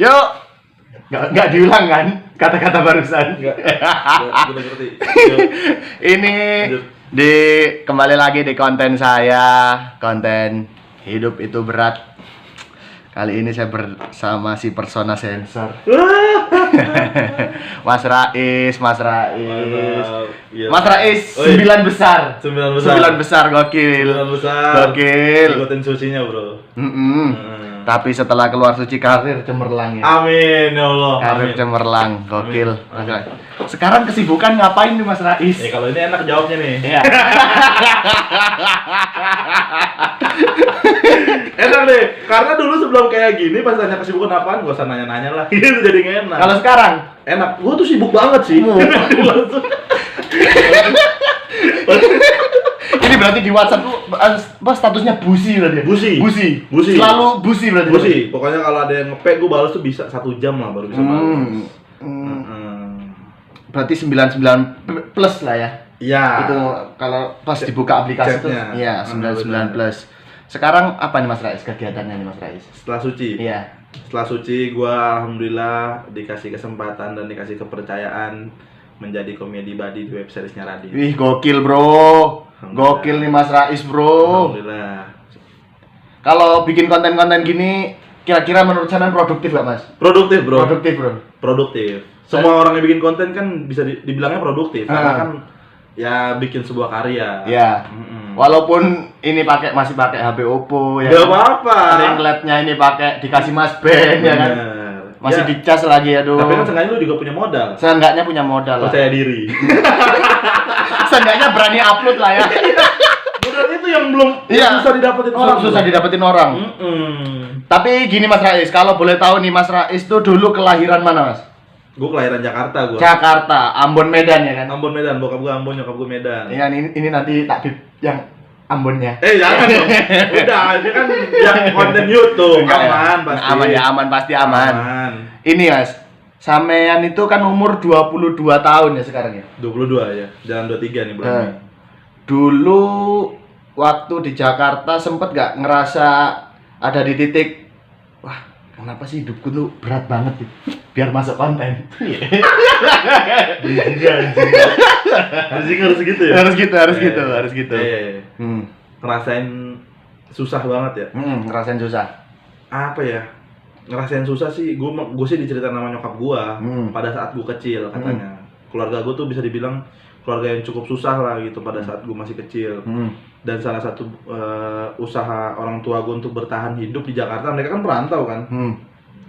Yuk. Nggak diulang kan kata-kata barusan? Enggak. Udah ngerti. Ini kembali lagi di konten saya, konten hidup itu berat. Kali ini saya bersama si persona sensor. Mas Rais. Mas Rais 9 besar. 9 besar gokil. 9 besar. Gokil. Ikutin sucinya, Bro. Tapi setelah keluar suci karir cemerlang ya. Amin ya Allah. Karir cemerlang, gokil. Sekarang kesibukan ngapain nih Mas Rais? Kalau ini enak jawabnya nih. Iya. Enak deh, karena dulu sebelum kayak gini pas tanya kesibukan apaan, gak usah nanya-nanya lah. Gitu jadi gak enak. Kalau sekarang enak, gua tuh sibuk banget sih. ini berarti di WhatsApp tuh statusnya busi berarti ya? Busi. Selalu busi berarti. Busi. Pokoknya kalau ada yang nge-pack gua balas tuh bisa 1 jam lah baru bisa balas. Berarti 99 plus lah ya. Iya. Itu kalau pas dibuka aplikasi tuh iya 99 plus. Sekarang apa nih Mas Rais kegiatannya nih Mas Rais? Setelah suci. Iya. Setelah suci gua alhamdulillah dikasih kesempatan dan dikasih kepercayaan menjadi komedi buddy di web seriesnya Radit. Wih, gokil, Bro. Gokil nih Mas Rais, Bro. Alhamdulillah. Kalau bikin konten-konten gini kira-kira menurut saya produktif gak Mas? Produktif, Bro. Produktif. Semua orang yang bikin konten kan bisa dibilangnya produktif karena kan ya bikin sebuah karya. Iya. Walaupun ini masih pakai HP Oppo ya. Gak apa-apa. Ring light-nya ini dikasih Mas Ben ya kan. Masih dicas lagi aduh. Tapi kan seenggaknya lu juga punya modal. Seenggaknya punya modal lah. Percaya diri. Seenggaknya berani upload lah ya. Modal itu yang belum susah didapetin orang. Susah didapetin orang. Tapi gini Mas Rais, kalau boleh tahu nih Mas Rais tuh dulu kelahiran mana Mas? Gue kelahiran Jakarta Jakarta, Ambon Medan ya kan? Ambon Medan, bokap gue Ambon, nyokap gue Medan. Iya, ini nanti tak bip yang Ambonnya. Jangan dong. Udah, ini kan yang konten YouTube. Aman pasti. Aman pasti aman. Ini Mas, sampean itu kan umur 22 tahun ya sekarang ya? 22 ya, jalan 23 nih bulan ini. Dulu waktu di Jakarta sempet gak ngerasa ada di titik wah, kenapa sih hidupku tuh berat banget gitu? Biar masuk konten. Harus gitu ya? Harus gitu. Ngerasain susah banget ya? Ngerasain susah. Apa ya? Ngerasain susah sih, gue sih diceritain sama nyokap gue pada saat gue kecil katanya. Keluarga gue tuh bisa dibilang keluarga yang cukup susah lah gitu pada saat gue masih kecil. Dan salah satu usaha orang tua gue untuk bertahan hidup di Jakarta, mereka kan perantau kan,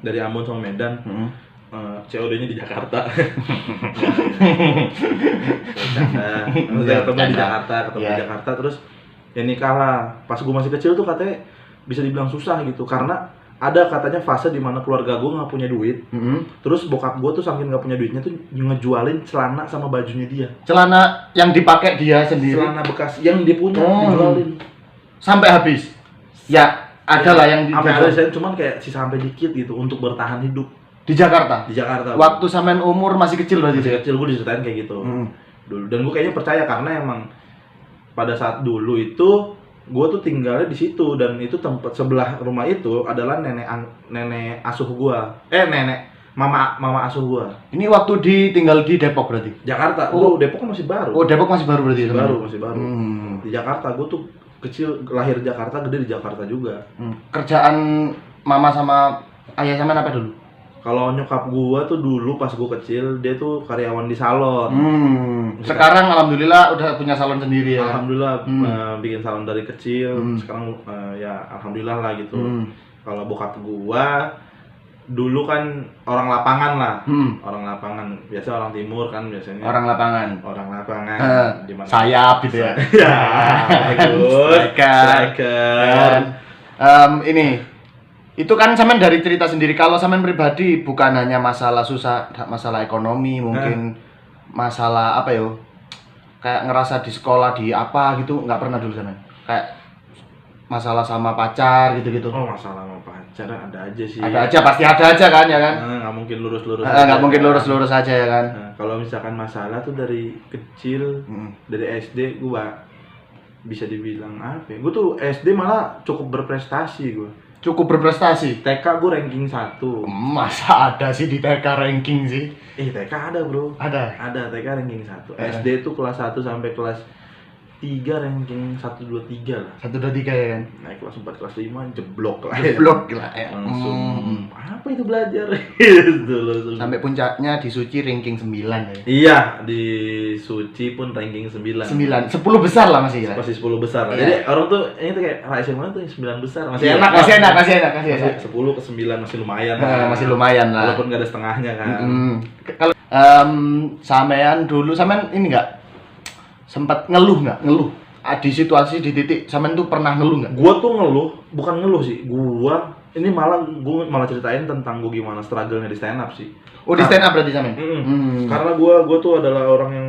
dari Ambon sama Medan, COD-nya di Jakarta. Ketemu di Jakarta, terus ya nikah lah. Pas gue masih kecil tuh katanya bisa dibilang susah gitu, karena ada katanya fase dimana keluarga gue nggak punya duit, terus bokap gue tuh saking nggak punya duitnya tuh ngejualin celana sama bajunya dia. Celana yang dipakai dia sendiri. Celana bekas yang dia punya dijualin sampai habis. Ya ada lah yang sampai habis, cuman kayak sisa sampai dikit gitu untuk bertahan hidup di Jakarta. Waktu sampean umur masih kecil berarti. Masih kecil gue diceritain kayak gitu dulu, dan gue kayaknya percaya karena emang pada saat dulu itu gue tuh tinggalnya di situ, dan itu tempat sebelah rumah itu adalah nenek asuh gue, mama asuh gue. Ini waktu tinggal di Depok berarti? Jakarta. Depok kan masih baru. Depok masih baru berarti? Masih baru. Di Jakarta, gue tuh kecil, lahir di Jakarta, gede di Jakarta juga. Kerjaan mama sama ayah sama apa dulu? Kalau nyokap gua tuh dulu pas gua kecil, dia tuh karyawan di salon. Sekarang alhamdulillah udah punya salon sendiri ya. Alhamdulillah bikin salon dari kecil. Sekarang ya alhamdulillah lah gitu. Kalau bokap gua dulu kan orang lapangan lah. Orang lapangan. Biasa orang timur kan biasanya. Orang lapangan. Di mana? Sayap gitu ya. Ya, bagus. Striker. Ini itu kan sampean dari cerita sendiri. Kalau sampean pribadi bukan hanya masalah susah, masalah ekonomi, mungkin masalah apa yo, kayak ngerasa di sekolah di apa gitu, nggak pernah dulu sampean kayak masalah sama pacar gitu-gitu? Masalah sama pacar ada aja sih. Ada aja, pasti ada aja kan ya kan? Nggak mungkin lurus-lurus. Nggak mungkin lurus-lurus aja ya kan? Kalau misalkan masalah tuh dari kecil, dari SD gua bisa dibilang apa ya? Gue tuh SD malah cukup berprestasi gue. cukup berprestasi. TK gue ranking 1. Masa ada sih di TK ranking sih? TK ada bro. Ada. Ada TK ranking 1. SD itu kelas 1 sampai kelas 3 ranking 1, 2, 3 lah. 1, 2, 3 ya kan? Naik kelas 4, kelas 5 jeblok lah. Jeblok lah ya. Langsung apa itu belajar? Gitu langsung. Sampai puncaknya di Suci ranking 9 ya. Iya, di Suci pun ranking 9. 9, 10 besar lah masih ya. Masih 10 besar. Iya. Jadi orang tuh ini tuh kayak SMA tuh 9 besar. Masih Iya, enak. masih enak. Masih 10 ke 9 masih lumayan. Masih lumayan lah. Walaupun nggak ada setengahnya kan. Kalau sampean dulu sampean ini enggak sempat ngeluh di situasi di titik sampean tuh pernah ngeluh enggak? Gua tuh ngeluh, bukan ngeluh sih. Gua malah ceritain tentang gua gimana struggle-nya di stand up sih. Oh, di stand up berarti sampean? Karena gua tuh adalah orang yang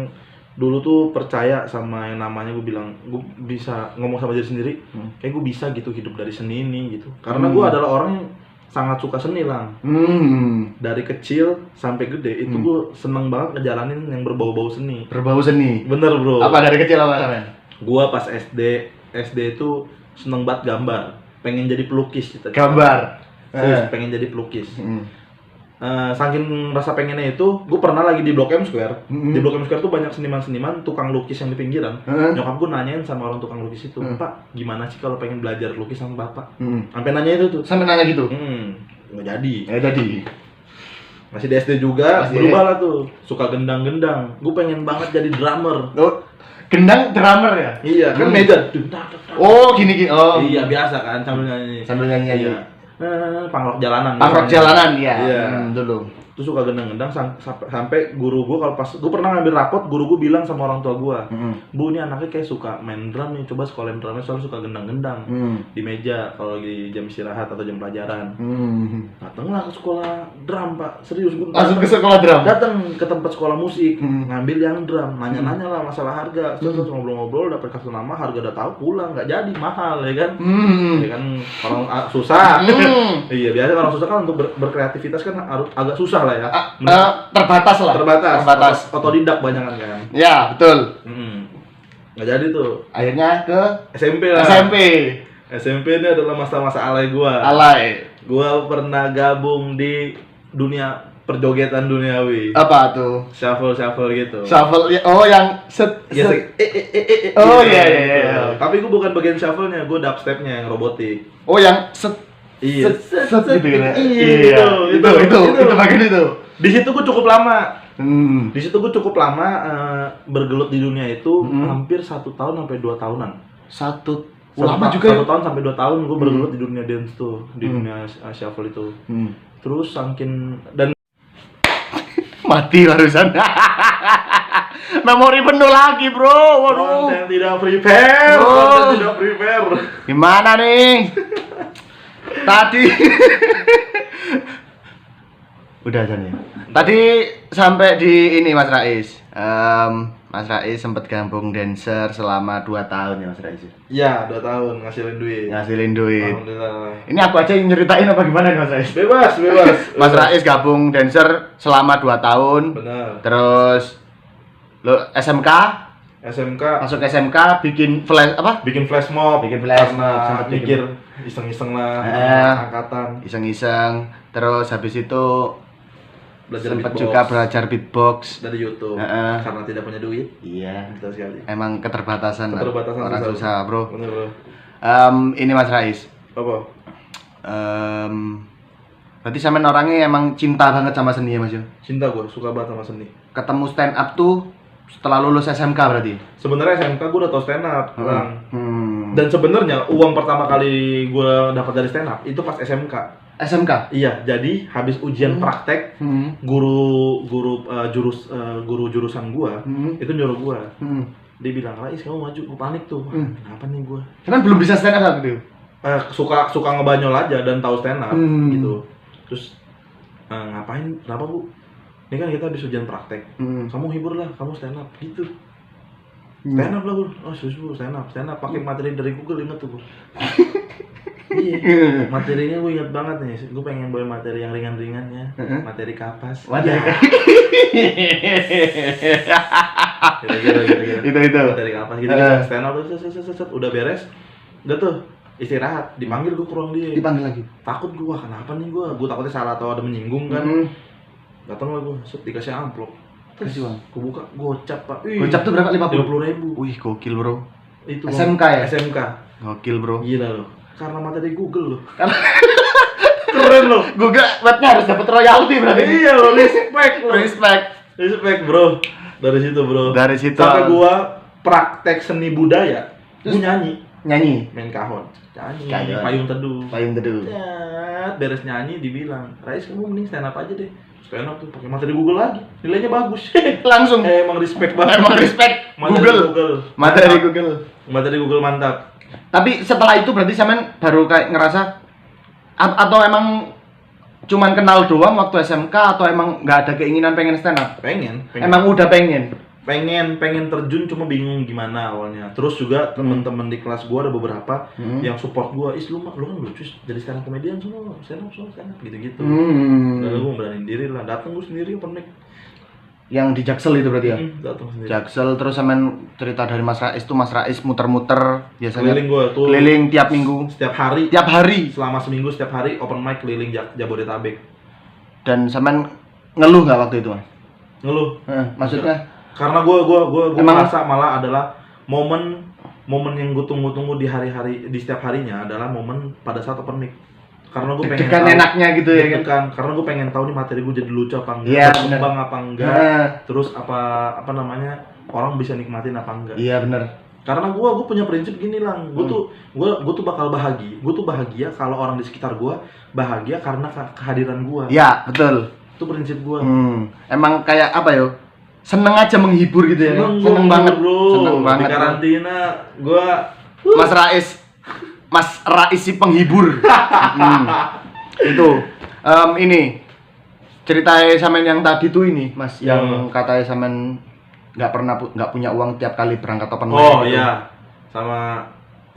dulu tuh percaya sama yang namanya, gue bilang gue bisa ngomong sama diri sendiri, kayak gue bisa gitu hidup dari seni ini gitu. Karena gue adalah orang yang sangat suka seni lang. Dari kecil sampai gede itu gue seneng banget ngejalanin yang berbau-bau seni. Berbau seni. Bener bro. Apa dari kecil apa sampean? Gue pas SD itu seneng banget gambar, pengen jadi pelukis gitu. Gambar. Pengen jadi pelukis. Saking rasa pengennya itu, gue pernah lagi di Blok M Square. Di Blok M Square tuh banyak seniman-seniman, tukang lukis yang di pinggiran. Nyokap gue nanyain sama orang tukang lukis itu, Pak, gimana sih kalau pengen belajar lukis sama Bapak? Sampai nanya itu tuh. Sampai nanya gitu? Nggak jadi. Masih di SD juga, berubah lah tuh. Suka gendang-gendang. Gue pengen banget jadi drummer. Oh, gendang drummer ya? Iya, kan meja. Oh, gini. Oh. Iya, biasa kan, sambil nyanyi. Sambil nyanyi. Iya. Pangrok jalanan. Pangrok jalanan ya. Iya. Dulu. Terus suka gendang-gendang sampai guru gue kalau pas gue pernah ngambil rapot, guru gue bilang sama orang tua gue, Bu, ini anaknya kayak suka main drum nih, coba sekolahin drumnya, soalnya suka gendang-gendang di meja kalau lagi jam istirahat atau jam pelajaran. Datanglah ke sekolah drum, Pak, serius gue. Langsung ke sekolah drum. Datang ke tempat sekolah musik, ngambil yang drum, nanya-nanya lah masalah harga, terus ngobrol-ngobrol, dapet kartu nama, harga udah tahu, pulang nggak jadi, mahal ya kan? Ya kan orang susah. Iya, biasa orang susah kan untuk berkreativitas kan harus agak susah lah ya. Terbatas. Otodidak banyak kan. Ya, betul. Nggak jadi tuh. Akhirnya ke SMP lah. SMP ini adalah masa-masa alay gua. Gua pernah gabung di dunia perjogetan duniawi. Apa tuh? Shuffle gitu. Shuffle, oh yang Oh iya. Tapi gua bukan bagian shuffle-nya, gua dubstep-nya yang robotik. Oh yang set. Iya, set gitu ya. Itu bagian itu. Di situ gue cukup lama. Bergelut di dunia itu hampir 1 tahun sampai 2 tahunan. Lama juga. 1 tahun sampai 2 tahun gue bergelut di dunia dance tuh, di dunia shuffle itu. Terus saking dan mati barusan. Memori penuh lagi, bro. Waduh. Konten tidak prepare. Gimana nih? Tadi udah aja nih. Tadi sampai di ini Mas Rais. Mas Rais sempat gabung dancer selama 2 tahun ya Mas Rais. Iya, 2 tahun ngasilin duit. Alhamdulillah. Ini aku aja yang nyeritain apa gimana nih Mas Rais? Bebas. Mas Rais gabung dancer selama 2 tahun. Benar. Terus lo SMK masuk SMK bikin flash mob karena mikir iseng-iseng lah angkatan iseng-iseng. Terus habis itu sempat juga belajar beatbox dari YouTube karena tidak punya duit. Iya, betul sekali. Emang keterbatasan orang susah, bro. Bener, bro. Ini Mas Rais. Apa? Berarti sampean orangnya emang cinta banget sama seni ya Mas yo? Cinta, gue suka banget sama seni. Ketemu stand up tuh setelah lulus SMK berarti? Sebenarnya SMK gue udah tau stand up, Dan sebenarnya uang pertama kali gue dapat dari stand up itu pas SMK. Iya, jadi habis ujian praktek, guru jurusan gue itu nyuruh gue. Dia bilang, Rais kamu maju, gue panik tuh. Kenapa nih gue? Karena belum bisa stand up gitu. Suka ngebanyol aja dan tahu stand up gitu. Terus ngapain? Kenapa Bu? Ini kan kita habis ujian praktek. Kamu hibur lah, kamu stand up gitu. Stand up lah Bu. Oh serius Bu, stand up. Pakai materi dari Google, inget tuh Bu. Iya. Materinya gue inget banget nih. Gue pengen bawa materi yang ringan-ringannya. Materi kapas. Kira-kira. Itu. Materi kapas gitu. Stand up udah beres. Udah tuh. istirahat, dipanggil gue ke ruang dia. Dipanggil lagi. Takut gue, kenapa nih gue takutnya salah atau ada menyinggung kan. Datang lah gue, dikasih amplop. Kasih uang. Gue buka, gocap pak. Gocap tuh berapa? 50.000. Wih, gokil bro. Itu SMK ya? SMK. Gokil bro. Gila loh. Karena mata dari Google loh. Keren loh. Google webnya harus dapat royalti berarti. Iya loh, respect bro. Dari situ bro. Dari situ. Sampai gua praktek seni budaya, gua nyanyi, main kahon, nyanyi, payung teduh. Beres nyanyi dibilang, Rais kamu mending stand up aja deh. Stand up tuh pakai materi Google lagi, nilainya bagus. Langsung. Emang respect banget. Materi Google mantap. Tapi setelah itu berarti sampean baru kayak ngerasa atau emang cuman kenal doang waktu SMK atau emang nggak ada keinginan pengen stand up? Pengen. Emang udah pengen terjun cuma bingung gimana awalnya. Terus juga temen-temen di kelas gua ada beberapa yang support gua, lu kan lucu jadi stand up comedian semua, stand up gitu-gitu. Lalu gua berani diri lah, datang gua sendiri open mic. Yang di Jaksel itu berarti ya? Datang sendiri. Jaksel, terus sampean cerita dari Mas Rais tuh, Mas Rais muter-muter biasanya. Keliling gua tuh. Keliling tiap minggu. Setiap hari. Selama seminggu setiap hari open mic keliling Jabodetabek. Dan sampean ngeluh nggak waktu itu, Mas? Ngeluh. Maksudnya? Karena gua merasa malah adalah momen yang gua tunggu-tunggu di setiap harinya adalah momen pada saat open mic. Karena gue pengen tahu enaknya gitu ya kan. Karena gue pengen tahu nih materi gue jadi lucu apa enggak, berkembang apa enggak, terus apa namanya orang bisa nikmatin apa enggak. Iya benar. Karena gue punya prinsip gini lang, gue tuh bakal bahagia kalau orang di sekitar gue bahagia karena kehadiran gue. Iya betul. Itu prinsip gue. Emang kayak apa yo? Seneng aja menghibur gitu ya. Seneng banget bro. Seneng banget. Di karantina gue. Mas Rais si penghibur. Itu ini ceritanya sampean yang tadi tuh ini Mas, yang katanya sampean nggak punya uang tiap kali berangkat open mic. Oh iya, sama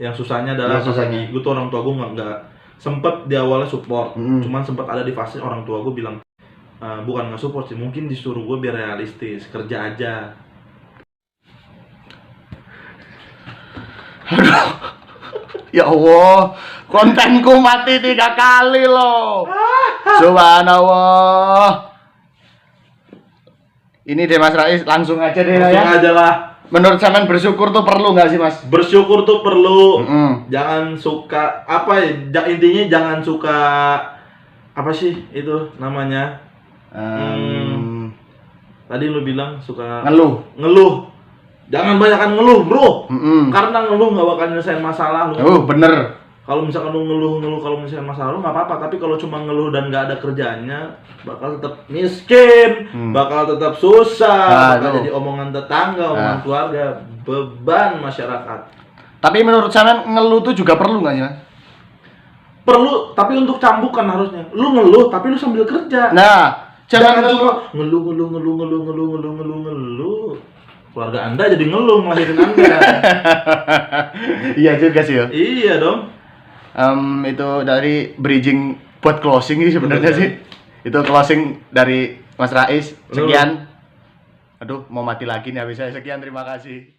yang susahnya adalah gue tuh orang tua gue nggak sempet di awalnya support, cuman sempet ada di fase orang tua gue bilang bukan nggak support sih, mungkin disuruh gue biar realistis, kerja aja. Aduh. Ya Allah, kontenku mati 3 kali loh. Subhanallah. Ini deh Mas Rais, langsung aja deh ya. Langsung aja lah. Menurut sampean bersyukur tuh perlu nggak sih Mas? Bersyukur tuh perlu. Jangan suka intinya jangan suka apa sih itu namanya? Tadi lu bilang suka ngeluh. Jangan banyakan ngeluh, bro. Karena ngeluh nggak bakal nyelesain masalah lu. Bener. Kalau misalkan lu ngeluh kalau nyelesain masalah lu nggak apa-apa. Tapi kalau cuma ngeluh dan nggak ada kerjaannya, bakal tetap miskin, bakal tetap susah, bakal jadi omongan tetangga, omongan keluarga, beban masyarakat. Tapi menurut saya ngeluh tuh juga perlu nggak ya? Perlu, tapi untuk cambukan harusnya. Lu ngeluh, tapi lu sambil kerja. Nah, jangan cuma ngeluh. Keluarga Anda jadi ngeluh ngelahirin Anda. Iya juga sih ya. Iya dong. Itu dari bridging buat closing sih sebenarnya sih. Itu closing dari Mas Rais. Sekian. Aduh, mau mati lagi nih habis saya. Sekian, terima kasih.